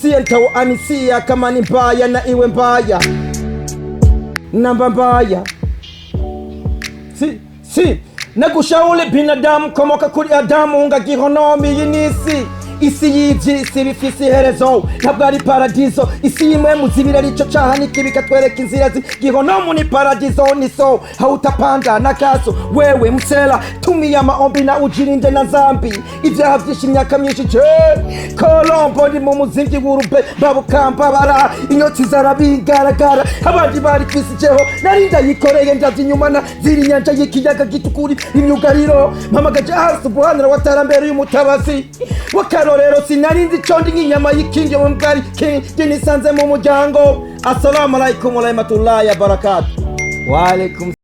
sienta wa anisia kama ni mbaya na iwe mbaya namba mbaya. Si nakushauri binadamu komoka kuri Adamu ungagihonomi y'inisi. Isi y'ivyi isi bifise iherezo ntabwo ari paradizo. Isi y'imwe muzibira rico caha n'ikibi katwereka inzira gihonomu ni paradizo niso hautapanda na kaso. Wewe msela tumia maombi na ujirinde na zambi. Ivyaha vyinshi imyaka myinshi je Kolombo ni mu muzingi w'urube babukamba bara inyotsi zarabigaragara abandi bari kwisijeho narinda yikoreye ndavye inyuma na ziri nyanja y'ikiyaga gitukuri imyugariro mpamagaje subhanallah watarambere y'umutabazi wakarorero sinarinzi condi nk'inyama y'ikingi mu mbwari kingi nisanze mu muryango. Assalamu alaikum wa rahmatullahi wa barakatuh. Wa alaikum